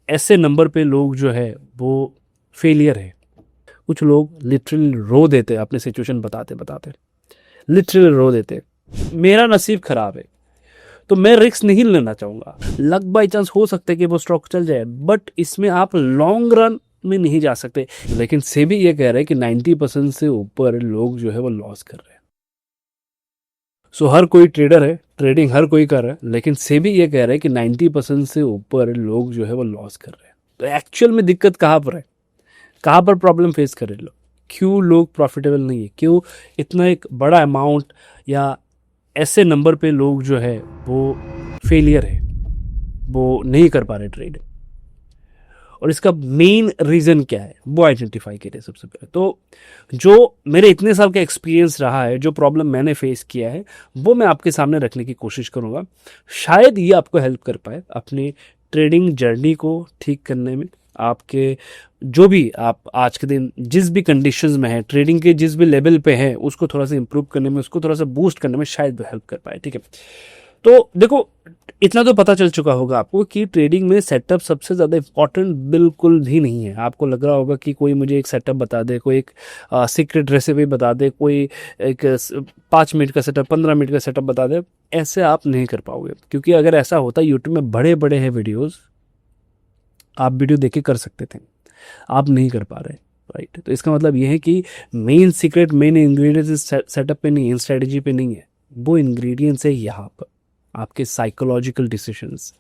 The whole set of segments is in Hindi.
ऐसे नंबर पे लोग जो है वो फेलियर है। कुछ लोग लिटरली रो देते हैं अपने सिचुएशन बताते बताते, लिटरली रो देते हैं। मेरा नसीब खराब है तो मैं रिस्क नहीं लेना चाहूँगा। लक बाई चांस हो सकता है कि वो स्टॉक चल जाए, बट इसमें आप लॉन्ग रन में नहीं जा सकते। लेकिन सेबी ये कह रहा है कि 90% से ऊपर लोग जो है वो लॉस कर रहे हैं। सो हर कोई ट्रेडर है, ट्रेडिंग हर कोई कर रहा है, लेकिन सेबी ये कह रहा है कि 90% से ऊपर लोग जो है वो लॉस कर रहे हैं। तो एक्चुअल में दिक्कत कहाँ पर है, कहाँ पर प्रॉब्लम फेस कर रहे लोग, क्यों लोग प्रॉफिटेबल नहीं है, क्यों इतना एक बड़ा अमाउंट या ऐसे नंबर पे लोग जो है वो फेलियर है, वो नहीं कर पा रहे ट्रेड। और इसका मेन रीज़न क्या है वो आइडेंटिफाई करिए सबसे पहले। तो जो मेरे इतने साल का एक्सपीरियंस रहा है, जो प्रॉब्लम मैंने फेस किया है, वो मैं आपके सामने रखने की कोशिश करूँगा। शायद ये आपको हेल्प कर पाए अपनी ट्रेडिंग जर्नी को ठीक करने में। आपके जो भी आप आज के दिन जिस भी कंडीशंस में है, ट्रेडिंग के जिस भी लेवल पे हैं, उसको थोड़ा सा इंप्रूव करने में, उसको थोड़ा सा बूस्ट करने में शायद वो हेल्प कर पाए। ठीक है, तो देखो इतना तो पता चल चुका होगा आपको कि ट्रेडिंग में सेटअप सबसे ज़्यादा इंपॉर्टेंट बिल्कुल भी नहीं है। आपको लग रहा होगा कि कोई मुझे एक सेटअप बता दे, कोई एक सीक्रेट रेसिपी बता दे, कोई एक 5 मिनट का सेटअप, 15 मिनट का सेटअप बता दे। ऐसे आप नहीं कर पाओगे, क्योंकि अगर ऐसा होता, यूट्यूब में बड़े बड़े हैं वीडियोज़, आप वीडियो देख के कर सकते थे, आप नहीं कर पा रहे। राइट, तो इसका मतलब ये है कि main secret, main ingredients setup पे नहीं है, स्ट्रेटजी पे नहीं है, वो इंग्रेडिएंट्स है यहाँ पर आपके साइकोलॉजिकल डिसीजंस।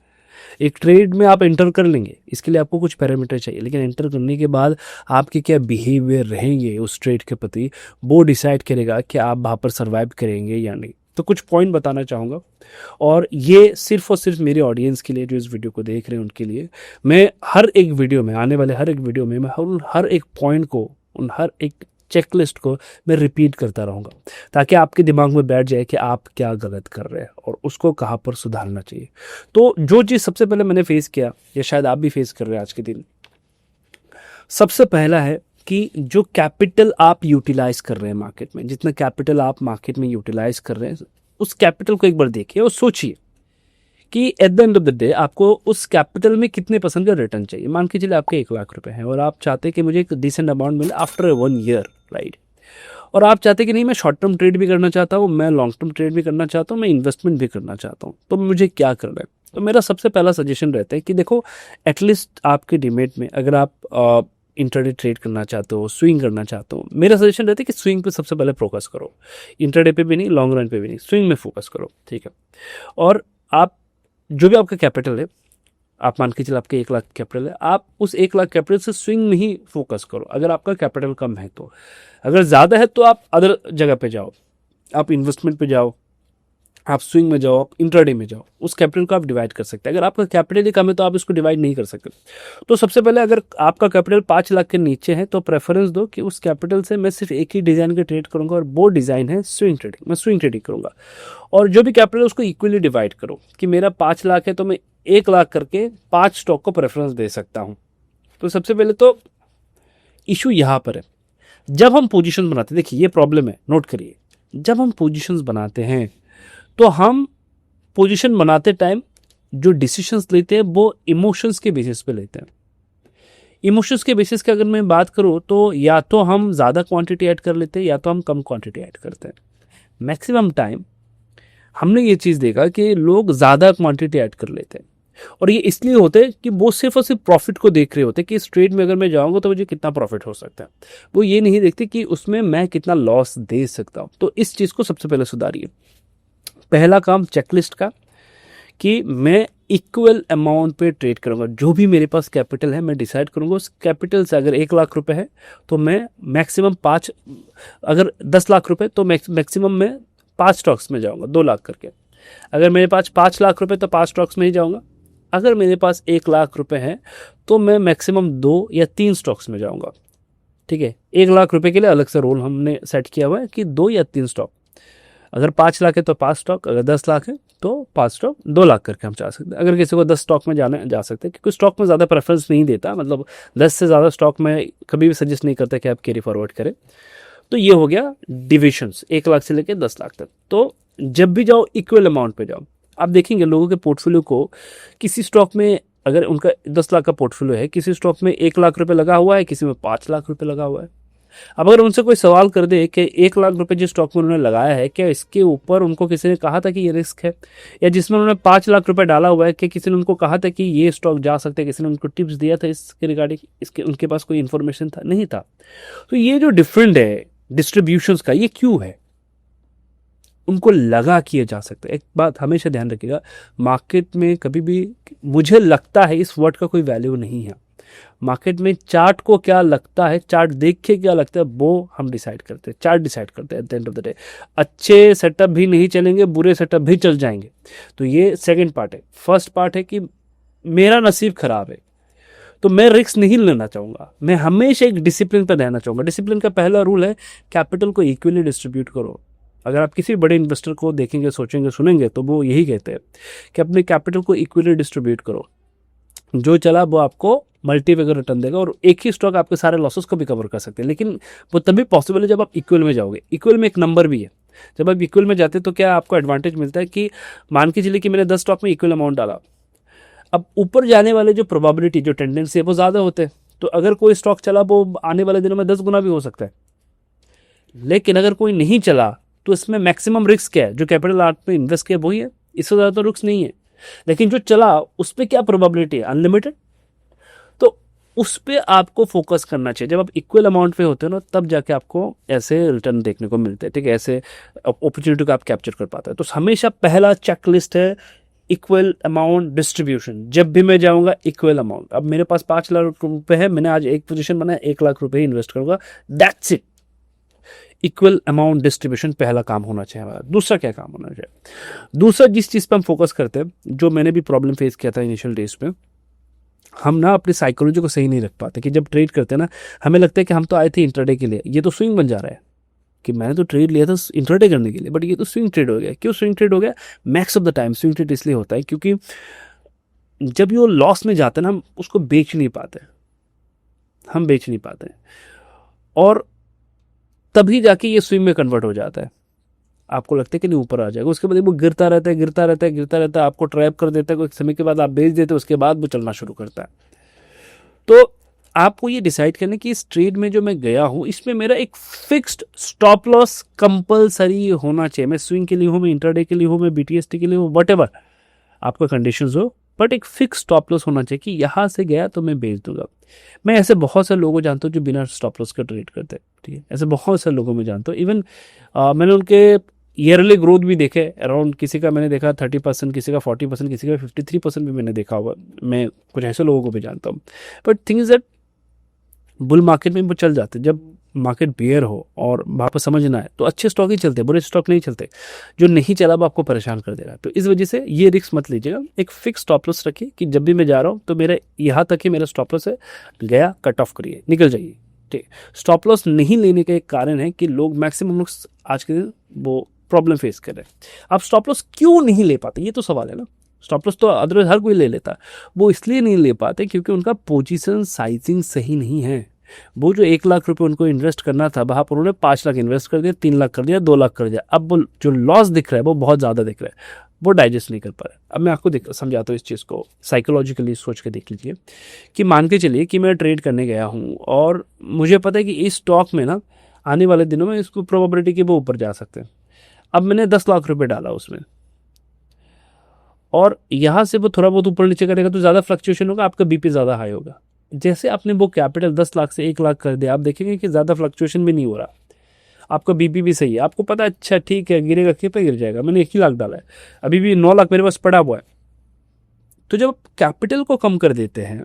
एक ट्रेड में आप एंटर कर लेंगे, इसके लिए आपको कुछ पैरामीटर चाहिए, लेकिन एंटर करने के बाद आपके क्या बिहेवियर रहेंगे उस ट्रेड के प्रति, वो डिसाइड करेगा कि आप वहाँ पर सर्वाइव करेंगे या नहीं। तो कुछ पॉइंट बताना चाहूँगा, और ये सिर्फ और सिर्फ मेरे ऑडियंस के लिए जो इस वीडियो को देख रहे हैं उनके लिए। मैं हर एक वीडियो में, आने वाले हर एक वीडियो में, मैं हर एक पॉइंट को, उन हर एक चेकलिस्ट को मैं रिपीट करता रहूँगा, ताकि आपके दिमाग में बैठ जाए कि आप क्या गलत कर रहे हैं और उसको कहाँ पर सुधारना चाहिए। तो जो चीज़ सबसे पहले मैंने फेस किया, या शायद आप भी फेस कर रहे हैं आज के दिन, सबसे पहला है कि जो कैपिटल आप यूटिलाइज कर रहे हैं मार्केट में, जितना कैपिटल आप मार्केट में यूटिलाइज कर रहे हैं, उस कैपिटल को एक बार देखिए और सोचिए कि at the end of the day आपको उस कैपिटल में कितने % का रिटर्न चाहिए। मान के चलिए आपके 1 लाख रुपए हैं और आप चाहते हैं कि मुझे एक डिसेंट अमाउंट मिले आफ्टर 1 ईयर, राइट। और आप चाहते हैं कि नहीं, मैं शॉर्ट टर्म ट्रेड भी करना चाहता हूँ, मैं लॉन्ग टर्म ट्रेड भी करना चाहता हूँ, मैं इन्वेस्टमेंट भी करना चाहता हूँ, तो मुझे क्या करना है। तो मेरा सबसे पहला सजेशन रहता है कि देखो, एटलीस्ट आपके डीमेट में अगर आप इंट्राडे ट्रेड करना चाहते हो, स्विंग करना चाहते हो, मेरा सजेशन रहता है कि स्विंग पे सबसे पहले फोकस करो। इंट्राडे पे भी नहीं, लॉन्ग रन पे भी नहीं, स्विंग में फोकस करो। ठीक है, और आप जो भी आपका कैपिटल है, आप मान के चलिए आपके 1 लाख कैपिटल है, आप उस 1 लाख कैपिटल से स्विंग में ही फोकस करो। अगर आपका कैपिटल कम है तो, अगर ज़्यादा है तो आप अदर जगह पे जाओ, आप इन्वेस्टमेंट पे जाओ, आप स्विंग में जाओ, आप इंट्राडे में जाओ, उस कैपिटल को आप डिवाइड कर सकते हैं। अगर आपका कैपिटल ही कम है तो आप इसको डिवाइड नहीं कर सकते। तो सबसे पहले अगर आपका कैपिटल 5 लाख के नीचे है तो प्रेफरेंस दो कि उस कैपिटल से मैं सिर्फ एक ही डिज़ाइन का ट्रेड करूंगा, और वो डिज़ाइन है स्विंग ट्रेडिंग। मैं स्विंग ट्रेडिंग करूंगा, और जो भी कैपिटल है उसको इक्वली डिवाइड करो कि मेरा 5 लाख है तो मैं 1 लाख करके 5 स्टॉक को प्रेफरेंस दे सकता हूँ। तो सबसे पहले तो इशू यहाँ पर है, जब हम पोजीशन बनाते हैं, देखिए ये प्रॉब्लम है, नोट करिए, जब हम पोजीशंस बनाते हैं तो हम पोजीशन बनाते टाइम जो डिसीजंस लेते हैं वो इमोशंस के बेसिस पे लेते हैं। इमोशंस के बेसिस की अगर मैं बात करूँ तो या तो हम ज़्यादा क्वांटिटी ऐड कर लेते हैं या तो हम कम क्वांटिटी ऐड करते हैं। मैक्सिमम टाइम हमने ये चीज़ देखा कि लोग ज़्यादा क्वांटिटी ऐड कर लेते हैं, और ये इसलिए होते हैं कि वो सिर्फ और सिर्फ प्रॉफिट को देख रहे होते हैं कि इस ट्रेड में अगर मैं जाऊंगा तो मुझे कितना प्रॉफिट हो सकता है। वो ये नहीं देखते कि उसमें मैं कितना लॉस दे सकता हूँ। तो इस चीज़ को सबसे पहले सुधारिए। पहला काम चेकलिस्ट का, कि मैं इक्वल अमाउंट पे ट्रेड करूंगा। जो भी मेरे पास कैपिटल है मैं डिसाइड करूंगा उस कैपिटल से, अगर 1 लाख रुपए है तो मैं मैक्सिमम 5, अगर 10 लाख रुपए तो मैक्सिमम मैं 5 स्टॉक्स में जाऊंगा, 2 लाख करके। अगर मेरे पास 5 लाख रुपए तो 5 स्टॉक्स में ही जाऊंगा। अगर मेरे पास 1 लाख रुपए है तो मैं मैक्सिमम 2 या 3 स्टॉक्स में जाऊंगा। ठीक है, 1 लाख रुपए के लिए अलग से रोल हमने सेट किया हुआ है कि 2 या 3 स्टॉक। अगर 5 लाख है तो 5 स्टॉक, अगर 10 लाख है तो 5 स्टॉक, 2 लाख करके हम जा सकते हैं। अगर किसी को 10 स्टॉक में जा सकते हैं, क्योंकि स्टॉक में ज़्यादा प्रेफरेंस नहीं देता, मतलब 10 से ज़्यादा स्टॉक में कभी भी सजेस्ट नहीं करता कि आप कैरी फॉरवर्ड करें। तो ये हो गया डिविजन्स 1 लाख से लेकर 10 लाख तक। तो जब भी जाओ इक्वल अमाउंट पे जाओ। आप देखेंगे लोगों के पोर्टफोलियो को किसी स्टॉक में अगर उनका 10 लाख का पोर्टफोलियो है, किसी स्टॉक में 1 लाख रुपए लगा हुआ है, किसी में 5 लाख रुपए लगा हुआ है। अब अगर उनसे कोई सवाल कर दे कि 1 लाख रुपए जिस स्टॉक में उन्होंने लगाया है, क्या इसके ऊपर उनको किसी ने कहा था कि ये रिस्क है, या जिसमें उन्होंने 5 लाख रुपए डाला हुआ है कि किसी ने उनको कहा था कि ये स्टॉक जा सकते हैं, किसी ने उनको टिप्स दिया था इसके रिगार्डिंग, इसके उनके पास कोई इन्फॉर्मेशन था? नहीं था। तो ये जो डिफरेंट है डिस्ट्रीब्यूशंस का, ये क्यों है? उनको लगा किया जा सकता है। एक बात हमेशा ध्यान रखिएगा, मार्केट में कभी भी, मुझे लगता है इस वर्ड का कोई वैल्यू नहीं है। मार्केट में चार्ट को क्या लगता है, चार्ट देख के क्या लगता है, वो हम डिसाइड करते हैं, चार्ट डिसाइड करते हैं at the end of the day. अच्छे सेटअप भी नहीं चलेंगे, बुरे सेटअप भी चल जाएंगे। तो ये सेकंड पार्ट है। फर्स्ट पार्ट है कि मेरा नसीब खराब है तो मैं रिस्क नहीं लेना चाहूंगा, मैं हमेशा एक डिसिप्लिन पर रहना चाहूंगा। डिसिप्लिन का पहला रूल है कैपिटल को इक्वली डिस्ट्रीब्यूट करो। अगर आप किसी बड़े इन्वेस्टर को देखेंगे, सोचेंगे, सुनेंगे तो वो यही कहते हैं कि अपने कैपिटल को इक्वली डिस्ट्रीब्यूट करो, जो चला वो आपको मल्टीपैगर रिटर्न देगा, और एक ही स्टॉक आपके सारे लॉसेस को भी कवर कर सकते हैं। लेकिन वो तभी पॉसिबल है जब आप इक्वल में जाओगे। इक्वल में एक नंबर भी है, जब आप इक्वल में जाते हैं तो क्या आपको एडवांटेज मिलता है कि मान के चलिए कि मैंने 10 स्टॉक में इक्वल अमाउंट डाला, अब ऊपर जाने वाले जो प्रोबेबिलिटी, जो टेंडेंसी है वो ज़्यादा होते हैं। तो अगर कोई स्टॉक चला वो आने वाले दिनों में 10 गुना भी हो सकता है। लेकिन अगर कोई नहीं चला तो इसमें मैक्सिमम रिस्क क्या है, जो कैपिटल आपने इन्वेस्ट किया वही है, इससे ज़्यादा तो रिस्क नहीं है। लेकिन जो चला उस पर क्या प्रोबेबिलिटी है, अनलिमिटेड। तो उस पर आपको फोकस करना चाहिए। जब आप इक्वल अमाउंट पे होते हो ना, तब जाके आपको ऐसे रिटर्न देखने को मिलते हैं, ठीक है, ऐसे अपॉर्चुनिटी को आप कैप्चर कर पाते हैं। तो हमेशा पहला चेकलिस्ट है इक्वल अमाउंट डिस्ट्रीब्यूशन। जब भी मैं जाऊंगा इक्वल अमाउंट। अब मेरे पास 5 लाख रुपए है, मैंने आज एक पोजीशन बनाया, 1 लाख रुपए ही इन्वेस्ट करूंगा, that's it. Equal amount distribution पहला काम होना चाहिए हमारा। दूसरा क्या काम होना चाहिए? दूसरा जिस चीज़ पे हम फोकस करते हैं, जो मैंने भी प्रॉब्लम फेस किया था इनिशियल डेज पे, हम ना अपनी साइकोलॉजी को सही नहीं रख पाते कि जब ट्रेड करते हैं ना, हमें लगता है कि हम तो आए थे इंट्राडे के लिए, ये तो स्विंग बन जा रहा है कि मैंने तो ट्रेड लिया था इंट्राडे करने के लिए, बट ये तो स्विंग ट्रेड हो गया। क्यों स्विंग ट्रेड हो गया? Max of the time swing trade इसलिए होता है क्योंकि जब ये लॉस में जाते हैं ना, हम उसको बेच नहीं पाते, हम बेच नहीं पाते, और तभी जाके ये स्विंग में कन्वर्ट हो जाता है। आपको लगता है कि नहीं ऊपर आ जाएगा, उसके बाद वो गिरता रहता है, गिरता रहता है, गिरता रहता है, आपको ट्रैप कर देता है, कुछ समय के बाद आप बेच देते हो, उसके बाद वो चलना शुरू करता है। तो आपको ये डिसाइड करना कि इस ट्रेड में जो मैं गया हूं, इसमें मेरा एक फिक्स्ड स्टॉप लॉस कंपलसरी होना चाहिए। मैं स्विंग के लिए हूं, मैं इंट्राडे के लिए हूं, मैं बीटीएसटी के लिए हूं, व्हाटएवर आपका कंडीशंस हो, बट एक फिक्स स्टॉप लॉस होना चाहिए कि यहाँ से गया तो मैं बेच दूंगा। मैं ऐसे बहुत से लोगों को जानता हूँ जो बिना स्टॉप लॉस का ट्रेड करते हैं, ठीक है, ऐसे बहुत से लोगों में जानता हूँ। इवन मैंने उनके ईयरली ग्रोथ भी देखे, अराउंड किसी का मैंने देखा 30%, किसी का 40%, किसी का 53% भी मैंने देखा हुआ। मैं कुछ ऐसे लोगों को भी जानता हूँ। But thing is that bull market में वो चल जाते, जब मार्केट बियर हो और वहाँ पर समझना है तो अच्छे स्टॉक ही चलते, बुरे स्टॉक नहीं चलते। जो नहीं चला वो आपको परेशान कर दे रहा है। तो इस वजह से ये रिस्क मत लीजिएगा, एक फिक्स स्टॉप लॉस रखिए कि जब भी मैं जा रहा हूँ तो मेरा यहाँ तक ही मेरा स्टॉप लॉस है, गया कट ऑफ करिए, निकल जाइए, ठीक। स्टॉप लॉस नहीं लेने का एक कारण है कि लोग मैक्सिमम लोग आज के दिन वो प्रॉब्लम फेस कर रहे हैं। आप स्टॉप लॉस क्यों नहीं ले पाते, ये तो सवाल है ना। स्टॉप लॉस तो अदरवाइज हर कोई ले लेता है, वो इसलिए नहीं ले पाते क्योंकि उनका पोजीशन साइजिंग सही नहीं है। वो जो 1 लाख रुपए उनको इन्वेस्ट करना था, वहाँ पर उन्होंने 5 लाख इन्वेस्ट कर दिया, 3 लाख कर दिया, 2 लाख कर दिया। अब वो जो लॉस दिख रहा है वो बहुत ज़्यादा दिख रहा है, वो डाइजेस्ट नहीं कर पा रहे। अब मैं आपको समझाता हूँ इस चीज़ को, साइकोलॉजिकली सोच के देख लीजिए कि मान के चलिए कि मैं ट्रेड करने गया हूँ और मुझे पता है कि इस स्टॉक में ना आने वाले दिनों में इसको प्रोबेबिलिटी कि वो ऊपर जा सकते हैं। अब मैंने 10 लाख रुपए डाला उसमें, और यहाँ से वो थोड़ा बहुत ऊपर नीचे करेगा तो ज़्यादा फ्लक्चुएशन होगा, आपका बीपी ज़्यादा हाई होगा। जैसे आपने वो कैपिटल 10 लाख से 1 लाख कर दिया, आप देखेंगे कि ज़्यादा फ्लक्चुएशन भी नहीं हो रहा, आपका बीपी भी सही है, आपको पता है अच्छा ठीक है गिरेगा, कितना गिर जाएगा, मैंने 1 ही लाख डाला है, अभी भी 9 लाख मेरे पास पड़ा हुआ है। तो जब कैपिटल को कम कर देते हैं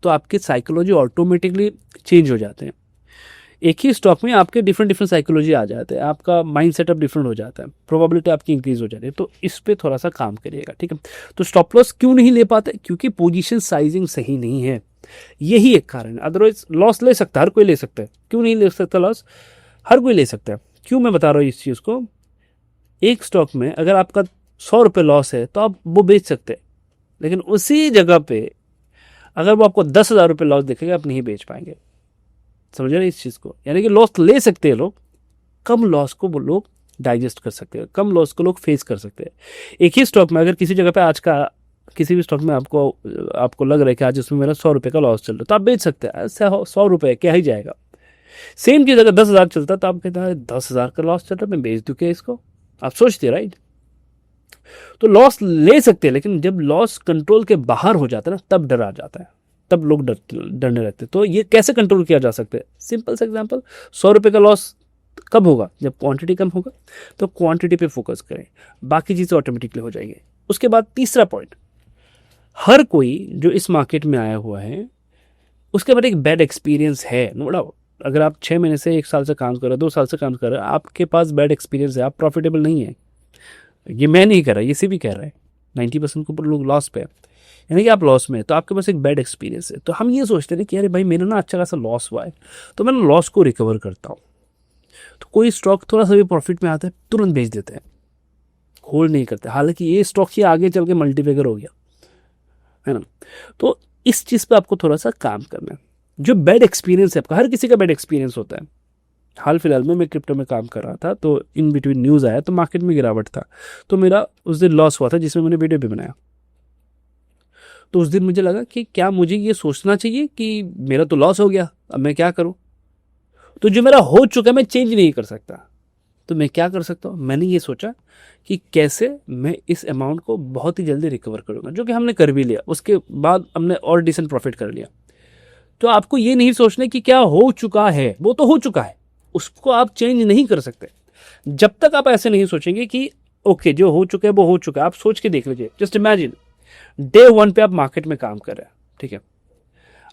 तो आपकी साइकोलॉजी ऑटोमेटिकली चेंज हो जाते हैं। एक ही स्टॉक में आपके डिफरेंट साइकोलॉजी आ जाते हैं, आपका माइंड सेटअप डिफरेंट हो जाता है, प्रोबेबिलिटी आपकी इंक्रीज हो जाती है। तो इस पे थोड़ा सा काम करिएगा, ठीक है। तो स्टॉप लॉस क्यों नहीं ले पाते? क्योंकि पोजीशन साइजिंग सही नहीं है, यही एक कारण है। अदरवाइज लॉस ले सकता है, हर कोई ले सकता है। क्यों नहीं ले सकता लॉस? हर कोई ले सकता है। क्यों मैं बता रहा हूँ इस चीज़ को? एक स्टॉक में अगर आपका 100 रुपये लॉस है तो आप वो बेच सकते हैं, लेकिन उसी जगह पे अगर वो आपको 10,000 रुपये लॉस दिखेगा, आप नहीं बेच पाएंगे। समझ रहे इस चीज़ को? यानी कि लॉस ले सकते हैं लोग, कम लॉस को वो लोग डाइजेस्ट कर सकते हैं, कम लॉस को लोग फेस कर सकते हैं। एक ही स्टॉक में अगर किसी जगह पे आज का किसी भी स्टॉक में आपको लग रहा है कि आज उसमें मेरा 100 रुपये का लॉस चल रहा है, तो आप बेच सकते हैं। ऐसे 100 रुपये क्या ही जाएगा। सेम चीज़ अगर 10,000 चलता तो आप कहते हैं 10,000 का लॉस चल रहा है, मैं बेच दूँ क्या इसको, आप सोचते राइट। तो लॉस ले सकते हैं, लेकिन जब लॉस कंट्रोल के बाहर हो जाता है ना, तब डर आ जाता है, तब लोग डरने लगते हैं। तो ये कैसे कंट्रोल किया जा सकता है? सिंपल सा एग्जांपल, 100 रुपये का लॉस कब होगा? जब क्वांटिटी कम होगा। तो क्वांटिटी पे फोकस करें, बाकी चीज़ें ऑटोमेटिकली हो जाएंगे। उसके बाद तीसरा पॉइंट, हर कोई जो इस मार्केट में आया हुआ है उसके बाद एक बैड एक्सपीरियंस है, नो डाउट। अगर आप 6 महीने से 1 साल से काम कर रहे हो, 2 साल से काम कर रहे हो, आपके पास बैड एक्सपीरियंस है, आप प्रॉफिटेबल नहीं है। ये मैं नहीं कर रहा, ये भी कह रहा है 90% के ऊपर लोग लॉस पे है, यानी कि आप लॉस में है, तो आपके पास एक बैड एक्सपीरियंस है। तो हम ये सोचते हैं कि अरे भाई मेरा ना अच्छा खासा लॉस हुआ है, तो मैं लॉस को रिकवर करता हूँ। तो कोई स्टॉक थोड़ा सा भी प्रॉफिट में आता है तुरंत बेच देते हैं, होल्ड नहीं करते, हालांकि ये स्टॉक ही आगे चल के मल्टीफिगर हो गया है ना। तो इस चीज़ पे आपको थोड़ा सा काम करना है। जो बैड एक्सपीरियंस है आपका, हर किसी का बैड एक्सपीरियंस होता है। हाल फिलहाल में मैं क्रिप्टो में काम कर रहा था, तो इन बिटवीन न्यूज़ आया तो मार्केट में गिरावट था, तो मेरा उस दिन लॉस हुआ था, जिसमें मैंने वीडियो भी बनाया। तो उस दिन मुझे लगा कि क्या मुझे ये सोचना चाहिए कि मेरा तो लॉस हो गया, अब मैं क्या करूं। तो जो मेरा हो चुका है मैं चेंज नहीं कर सकता, तो मैं क्या कर सकता हूँ? मैंने ये सोचा कि कैसे मैं इस अमाउंट को बहुत ही जल्दी रिकवर करूँगा, जो कि हमने कर भी लिया। उसके बाद हमने और डिसेंट प्रॉफिट कर लिया। तो आपको ये नहीं सोचना कि क्या हो चुका है, वो तो हो चुका है, उसको आप चेंज नहीं कर सकते। जब तक आप ऐसे नहीं सोचेंगे कि ओके जो हो चुका है वो हो चुका है, आप सोच के देख लीजिए। जस्ट इमेजिन डे 1 पे आप मार्केट में काम कर रहे हैं, ठीक है,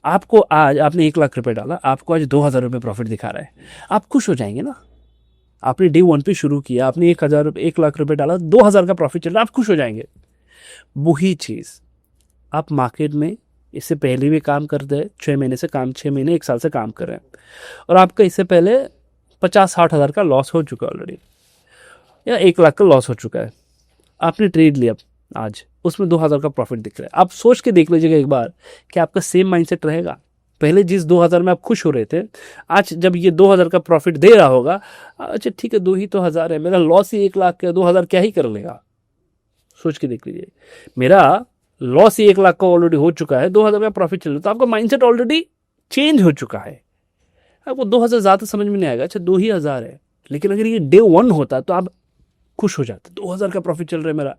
आपको आज आपने 1 लाख रुपए डाला, आपको आज 2,000 रुपये प्रॉफिट दिखा रहा है, आप खुश हो जाएंगे ना। आपने डे 1 पे शुरू किया, आपने 1 लाख रुपए डाला, 2,000 का प्रॉफिट चल रहा है, आप खुश हो जाएंगे। वही चीज़ आप मार्केट में इससे पहले भी काम करते हैं, 6 महीने से काम, 6 महीने 1 साल से काम कर रहे हैं, और आपका इससे पहले 50-60 हज़ार का लॉस हो चुका है ऑलरेडी, या 1 लाख का लॉस हो चुका है। आपने ट्रेड लिया आज, उसमें 2,000 का प्रॉफिट दिख रहा है। आप सोच के देख लीजिएगा एक बार कि आपका सेम माइंडसेट रहेगा। पहले जिस 2,000 में आप खुश हो रहे थे, आज जब ये 2,000 का प्रॉफिट दे रहा होगा, अच्छा ठीक है 2 ही तो हज़ार है, मेरा लॉस ही 1 लाख का, 2,000 क्या ही कर लेगा। सोच के देख लीजिए, मेरा लॉस ही 1 लाख का ऑलरेडी हो चुका है, 2,000 का प्रॉफिट चल रहा है, तो आपका माइंडसेट ऑलरेडी चेंज हो चुका है। आपको 2,000 ज़्यादा समझ में नहीं आएगा, अच्छा 2 ही हज़ार है, लेकिन अगर ये डे 1 होता तो आप खुश हो जाते, 2,000 का प्रॉफिट चल रहा है मेरा।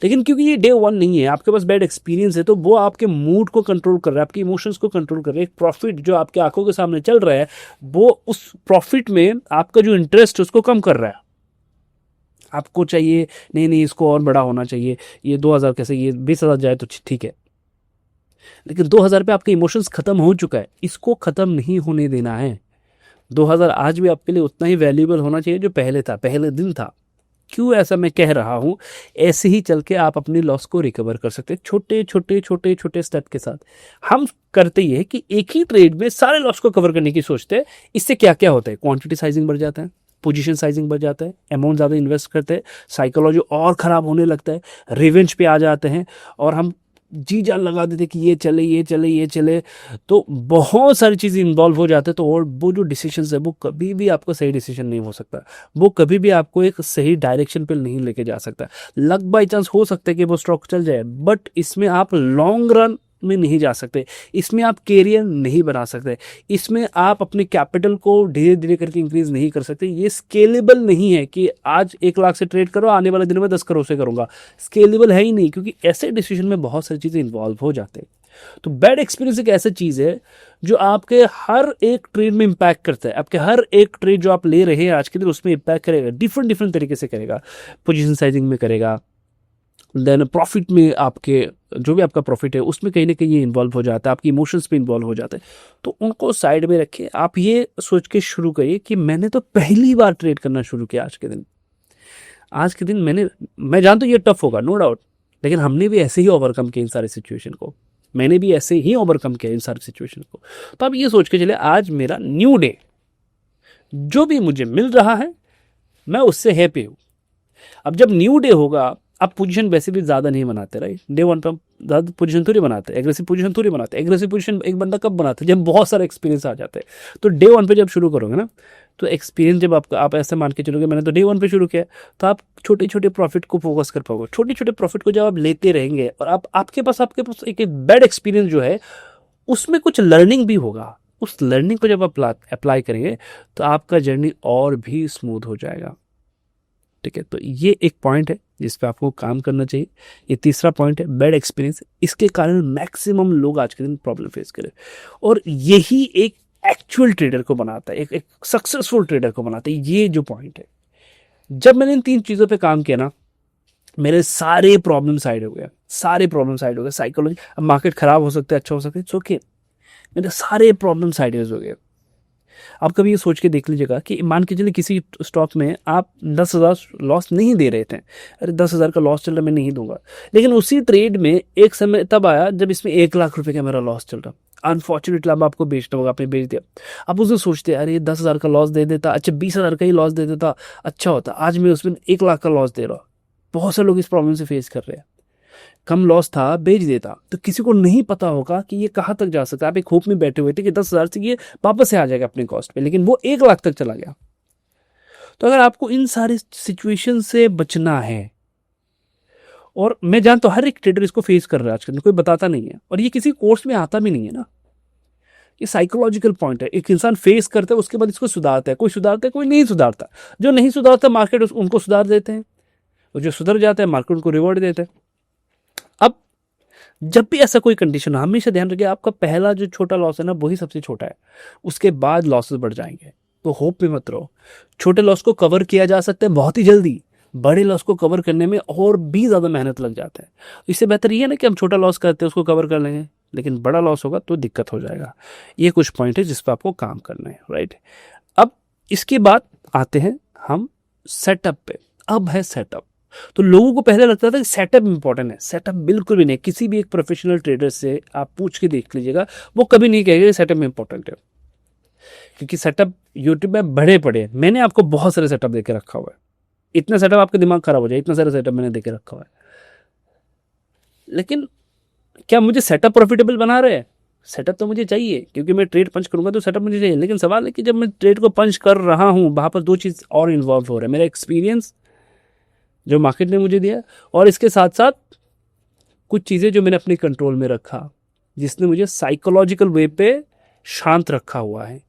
लेकिन क्योंकि ये डे 1 नहीं है, आपके पास बैड एक्सपीरियंस है, तो वो आपके मूड को कंट्रोल कर रहा है, आपके इमोशंस को कंट्रोल कर रहा है। एक प्रॉफिट जो आपके आंखों के सामने चल रहा है, वो उस प्रॉफिट में आपका जो इंटरेस्ट है उसको कम कर रहा है। आपको चाहिए नहीं इसको और बड़ा होना चाहिए, ये 2,000 कैसे, ये 20,000 जाए तो ठीक है, लेकिन 2,000 पे आपके इमोशंस खत्म हो चुका है, इसको खत्म नहीं होने देना है। 2,000 आज भी आपके लिए उतना ही वैल्यूएबल होना चाहिए जो पहले था, पहले दिन था। क्यों ऐसा मैं कह रहा हूं? ऐसे ही चल के आप अपनी लॉस को रिकवर कर सकते हैं, छोटे छोटे छोटे छोटे स्टेप के साथ। हम करते ये है कि एक ही ट्रेड में सारे लॉस को कवर करने की सोचते हैं। इससे क्या क्या होता है? क्वांटिटी साइजिंग बढ़ जाता है, पोजीशन साइजिंग बढ़ जाता है, अमाउंट ज़्यादा इन्वेस्ट करते हैं, साइकोलॉजी और ख़राब होने लगता है, रिवेंज पे आ जाते हैं, और हम जी जान लगा देते कि ये चले ये चले ये चले, तो बहुत सारी चीज़ें इन्वॉल्व हो जाते हैं। तो और वो जो डिसीजन है वो कभी भी आपका सही डिसीजन नहीं हो सकता, वो कभी भी आपको एक सही डायरेक्शन पे नहीं लेके जा सकता। लक बाई चांस हो सकता है कि वो स्टॉक चल जाए, बट इसमें आप लॉन्ग रन में नहीं जा सकते, इसमें आप कैरियर नहीं बना सकते, इसमें आप अपने कैपिटल को धीरे धीरे करके इंक्रीज नहीं कर सकते। ये स्केलेबल नहीं है कि आज 1 लाख से ट्रेड करो, आने वाले दिनों में 10 करोड़ से करूंगा, स्केलेबल है ही नहीं, क्योंकि ऐसे डिसीजन में बहुत सारी चीज़ें इन्वॉल्व हो जाते हैं। तो बैड एक्सपीरियंस एक ऐसा चीज़ है जो आपके हर एक ट्रेड में इंपैक्ट करता है। आपके हर एक ट्रेड जो आप ले रहे हैं आज के दिन, उसमें इंपैक्ट करेगा, डिफरेंट डिफरेंट तरीके से करेगा। पोजीशन साइजिंग में करेगा, देन प्रॉफिट में, आपके जो भी आपका प्रॉफिट है उसमें कहीं ना कहीं ये इन्वॉल्व हो जाता है, आपकी इमोशंस पे इन्वॉल्व हो जाता है। तो उनको साइड में रखिए, आप ये सोच के शुरू करिए कि मैंने तो पहली बार ट्रेड करना शुरू किया आज के दिन। आज के दिन मैं जानता हूँ ये टफ होगा, नो डाउट, लेकिन हमने भी ऐसे ही ओवरकम किया इन सारी सिचुएशन को, मैंने भी ऐसे ही ओवरकम किया इन सारी सिचुएशन को। तो आप ये सोच के चले आज मेरा न्यू डे, जो भी मुझे मिल रहा है मैं उससे हैप्पी हूँ। अब जब न्यू डे होगा, आप पोजीशन वैसे भी ज़्यादा नहीं बनाते, राइट? डे 1 पे हम ज़्यादा पोजीशन थोड़ी बनाते, एग्रेसिव पोजीशन थोड़ी बनाते। एग्रेसिव पोजीशन एक बंदा कब बनाता है? जब बहुत सारा एक्सपीरियंस आ जाता है। तो डे 1 पे जब शुरू करोगे ना, तो एक्सपीरियंस जब आपका, आप ऐसे मान के चलोगे मैंने तो डे 1 पे शुरू किया, तो आप छोटे छोटे प्रॉफिट को फोकस कर पाओगे। छोटे छोटे प्रॉफिट को जब आप लेते रहेंगे और आप आपके पास एक बैड एक्सपीरियंस जो है उसमें कुछ लर्निंग भी होगा, उस लर्निंग को जब आप अप्लाई करेंगे तो आपका जर्नी और भी स्मूथ हो जाएगा। ठीक है, तो ये एक पॉइंट है जिस पे आपको काम करना चाहिए। ये तीसरा पॉइंट है बैड एक्सपीरियंस, इसके कारण मैक्सिमम लोग आज के दिन प्रॉब्लम फेस करें, और यही एक एक्चुअल ट्रेडर को बनाता है, एक सक्सेसफुल ट्रेडर को बनाता है, ये जो पॉइंट है। जब मैंने इन 3 चीज़ों पे काम किया ना, मेरे सारे प्रॉब्लम साइड हो गया, सारे प्रॉब्लम साइड हो गए। साइकोलॉजी, अब मार्केट खराब हो सकता है, अच्छा हो सकता है, इट्स ओके, मेरे सारे प्रॉब्लम साइड हो गए। आप कभी ये सोच के देख लीजिएगा कि मान के चलिए किसी स्टॉक में आप 10,000 लॉस नहीं दे रहे थे, अरे 10,000 का लॉस चल रहा है, मैं नहीं दूंगा, लेकिन उसी ट्रेड में एक समय तब आया जब इसमें 1 लाख रुपए का मेरा लॉस चल रहा, अनफॉर्चुनेटली अब आपको बेचना होगा, आपने बेच दिया। आप उससे सोचते अरे 10,000 का लॉस दे देता, अच्छा 20,000 का ही लॉस दे देता, अच्छा होता, आज मैं उसमें 1 लाख का लॉस दे रहा हूँ। बहुत से लोग इस प्रॉब्लम से फेस कर रहे हैं। कम लॉस था, बेच देता, तो किसी को नहीं पता होगा कि ये कहाँ तक जा सकता है। आप एक होप में बैठे हुए थे कि 10,000 से ये वापस से आ जाएगा अपने कॉस्ट पे, लेकिन वो 1 लाख तक चला गया। तो अगर आपको इन सारी सिचुएशन से बचना है, और मैं जानता हूं हर एक ट्रेडर इसको फेस कर रहा है आजकल, कोई बताता नहीं है, और ये किसी कोर्स में आता भी नहीं है ना, ये साइकोलॉजिकल पॉइंट है। एक इंसान फेस करता है, उसके बाद इसको सुधारता है, कोई सुधारता है, कोई नहीं सुधारता। जो नहीं सुधारता मार्केट उनको सुधार देते हैं, और जो सुधर जाता है मार्केट उनको रिवॉर्ड देते हैं। अब जब भी ऐसा कोई कंडीशन, हमेशा ध्यान रखिए आपका पहला जो छोटा लॉस है ना वही सबसे छोटा है, उसके बाद लॉसेस बढ़ जाएंगे। तो होप में मत रहो, छोटे लॉस को कवर किया जा सकता है बहुत ही जल्दी, बड़े लॉस को कवर करने में और भी ज्यादा मेहनत लग जाता है। इससे बेहतर ये है ना कि हम छोटा लॉस करते हैं उसको कवर कर लेंगे, लेकिन बड़ा लॉस होगा तो दिक्कत हो जाएगा। ये कुछ पॉइंट है जिस पर आपको काम करना है, राइट। अब इसके बाद आते हैं हम सेटअप पे। अब है सेटअप। तो लोगों को पहले लगता था कि सेटअप इंपॉर्टेंट है, सेटअप बिल्कुल भी नहीं। किसी भी एक प्रोफेशनल ट्रेडर से आप पूछ के देख लीजिएगा, वो कभी नहीं कहेगा कि सेटअप इंपॉर्टेंट है, क्योंकि सेटअप यूट्यूब में बड़े पड़े। मैंने आपको बहुत सारे सेटअप देके रखा हुआ है, इतना सेटअप आपका दिमाग खराब हो जाए, इतना सारा सेटअप मैंने देके रखा हुआ है। लेकिन क्या मुझे सेटअप प्रॉफिटेबल बना रहे हैं? सेटअप तो मुझे चाहिए, क्योंकि मैं ट्रेड पंच करूंगा तो सेटअप मुझे चाहिए। लेकिन सवाल है कि जब मैं ट्रेड को पंच कर रहा हूं, वहां पर 2 चीज और इन्वॉल्व हो रहा है, मेरा एक्सपीरियंस जो मार्केट ने मुझे दिया, और इसके साथ साथ कुछ चीज़ें जो मैंने अपने कंट्रोल में रखा, जिसने मुझे साइकोलॉजिकल वे पे शांत रखा हुआ है।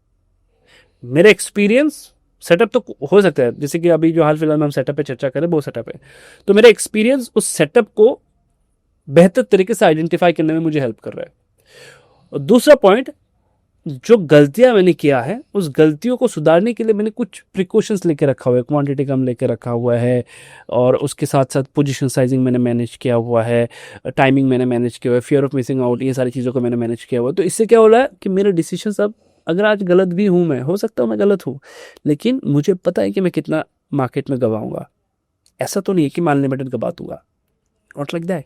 मेरा एक्सपीरियंस, सेटअप तो हो सकता है, जैसे कि अभी जो हाल फिलहाल में हम सेटअप पे चर्चा करें वो सेटअप है, तो मेरा एक्सपीरियंस उस सेटअप को बेहतर तरीके से आइडेंटिफाई करने में मुझे हेल्प कर रहा है। और दूसरा पॉइंट, जो गलतियां मैंने किया है उस गलतियों को सुधारने के लिए मैंने कुछ प्रिकॉशंस लेके रखा हुआ है, क्वांटिटी कम लेके रखा हुआ है, और उसके साथ साथ पोजीशन साइजिंग मैंने मैनेज किया हुआ है, टाइमिंग मैंने मैनेज किया हुआ है, फियर ऑफ मिसिंग आउट, ये सारी चीज़ों को मैंने मैनेज किया हुआ है। तो इससे क्या हो रहा है कि मेरे डिसीजंस, अब अगर आज गलत भी हूँ, मैं हो सकता हूँ मैं गलत हूँ, लेकिन मुझे पता है कि मैं कितना मार्केट में गवाऊंगा। ऐसा तो नहीं है कि मान लिमिटेड गवा दूंगा, नॉट लाइक दैट।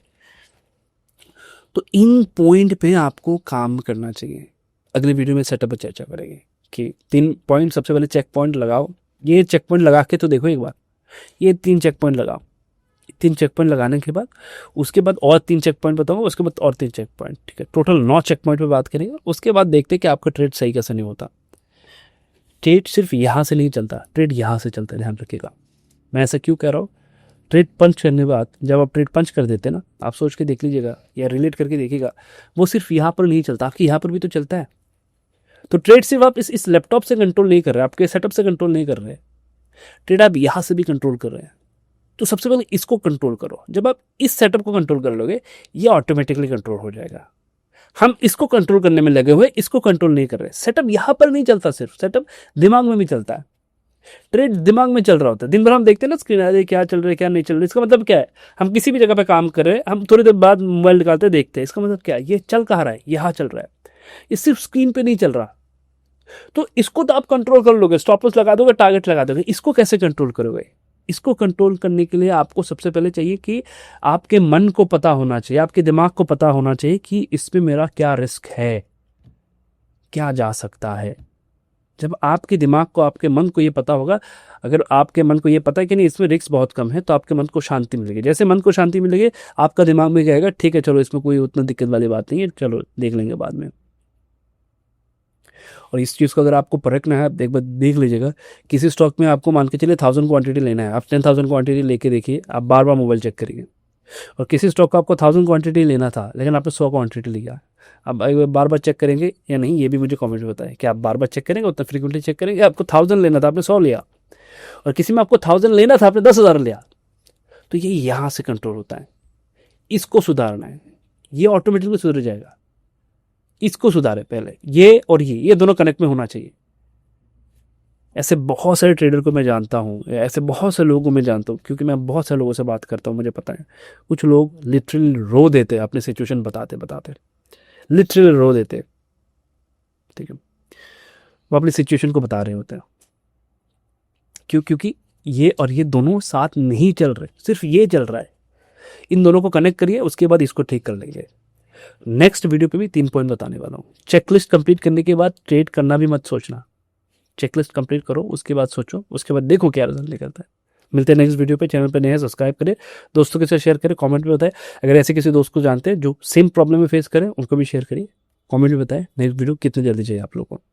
तो इन पॉइंट पे आपको काम करना चाहिए। अगले वीडियो में सेटअप पर चर्चा करेंगे कि 3 पॉइंट, सबसे पहले चेक पॉइंट लगाओ। ये चेक पॉइंट लगा के तो देखो एक बार, ये 3 चेक पॉइंट लगाओ। 3 चेक पॉइंट लगाने के बाद उसके बाद और 3 चेक पॉइंट बताऊंगा, उसके बाद और 3 चेक पॉइंट, ठीक है, टोटल 9 चेक पॉइंट पे बात करेंगे। उसके बाद देखते हैं कि आपका ट्रेड सही कैसे नहीं होता। ट्रेड सिर्फ यहाँ से नहीं चलता, ट्रेड यहाँ से चलता है, ध्यान रखिएगा। मैं ऐसा क्यों कह रहा हूँ? ट्रेड पंच करने के बाद जब आप ट्रेड पंच कर देते हैं ना, आप सोच के देख लीजिएगा या रिलेट करके देखिएगा, वो सिर्फ यहाँ पर नहीं चलता, आपके यहाँ पर भी तो चलता है। तो ट्रेड सिर्फ आप इस लैपटॉप से कंट्रोल नहीं कर रहे, आपके सेटअप से कंट्रोल नहीं कर रहे, ट्रेड आप यहाँ से भी कंट्रोल कर रहे हैं। तो सबसे पहले इसको कंट्रोल करो। जब आप इस सेटअप को कंट्रोल कर लोगे, ये ऑटोमेटिकली कंट्रोल हो जाएगा। हम इसको कंट्रोल करने में लगे हुए, इसको कंट्रोल नहीं कर रहे। सेटअप यहाँ पर नहीं चलता, सिर्फ सेटअप दिमाग में भी चलता है। ट्रेड दिमाग में चल रहा होता है, दिन भर हम देखते हैं ना स्क्रीन, अरे क्या चल रहा है क्या नहीं चल रहा है। इसका मतलब क्या है? हम किसी भी जगह पे काम कर रहे हैं, हम थोड़ी देर बाद मोबाइल निकालते देखते हैं, इसका मतलब क्या है? ये चल कहाँ रहा है? यहाँ चल रहा है, ये सिर्फ स्क्रीन पे नहीं चल रहा। तो इसको तो आप कंट्रोल कर लोगे, स्टॉप लॉस लगा दोगे, टारगेट लगा दोगे। इसको कैसे कंट्रोल करोगे? इसको कंट्रोल करने के लिए आपको सबसे पहले चाहिए कि आपके मन को पता होना चाहिए, आपके दिमाग को पता होना चाहिए कि इसमें मेरा क्या रिस्क है, क्या जा सकता है। जब आपके दिमाग को, आपके मन को ये पता होगा, अगर आपके मन को ये पता है कि नहीं इसमें रिस्क बहुत कम है, तो आपके मन को शांति मिलेगी। जैसे मन को शांति मिलेगी, आपका दिमाग में कहेगा ठीक है चलो इसमें कोई उतना दिक्कत वाली बात नहीं है, चलो देख लेंगे बाद में। और इस चीज़ को अगर आपको परखना है, आप एक बार देख लीजिएगा, किसी स्टॉक में आपको मान के चलिए 1000 क्वांटिटी लेना है, आप 10,000 क्वांटिटी लेके देखिए, आप बार बार मोबाइल चेक करिए। और किसी स्टॉक को आपको 1000 क्वांटिटी लेना था लेकिन आपने 100 क्वांटिटी लिया, अब बार बार चेक करेंगे या नहीं, ये भी मुझे कमेंट में बताएं कि आप बार बार चेक करेंगे, उतना फ्रीक्वेंटली चेक करेंगे। आपको 1000 लेना था, आपने 100 लिया, और किसी में आपको 1000 लेना था, आपने 10,000 लिया। तो ये यहाँ से कंट्रोल होता है, इसको सुधारना है, ये ऑटोमेटिकली सुधर जाएगा। इसको सुधारे पहले, ये और ये दोनों कनेक्ट में होना चाहिए। ऐसे बहुत सारे ट्रेडर को मैं जानता हूँ, ऐसे बहुत से लोगों को मैं जानता हूँ, क्योंकि मैं बहुत सारे लोगों से बात करता हूँ, मुझे पता है। कुछ लोग लिटरली रो देते हैं अपनी सिचुएशन बताते बताते, लिटरली रो देते हैं, ठीक है। वो अपनी सिचुएशन को बता रहे होते हैं, क्योंकि ये और ये दोनों साथ नहीं चल रहे, सिर्फ ये चल रहा है। इन दोनों को कनेक्ट करिए, उसके बाद इसको ठीक कर लेंगे। नेक्स्ट वीडियो पे भी 3 पॉइंट बताने वाला हूँ। चेकलिस्ट कंप्लीट करने के बाद ट्रेड करना भी मत सोचना, चेकलिस्ट कंप्लीट करो, उसके बाद सोचो, उसके बाद देखो क्या रिजल्ट निकलता है। मिलते हैं नेक्स्ट वीडियो पे। चैनल पे नए हैं, सब्सक्राइब करें, दोस्तों के साथ शेयर करें, कमेंट में बताएं। अगर ऐसे किसी दोस्त को जानते हैं जो सेम प्रॉब्लम में फेस करें, उनको भी शेयर करिए, कमेंट में बताएं नेक्स्ट वीडियो कितनी जल्दी चाहिए आप लोगों को।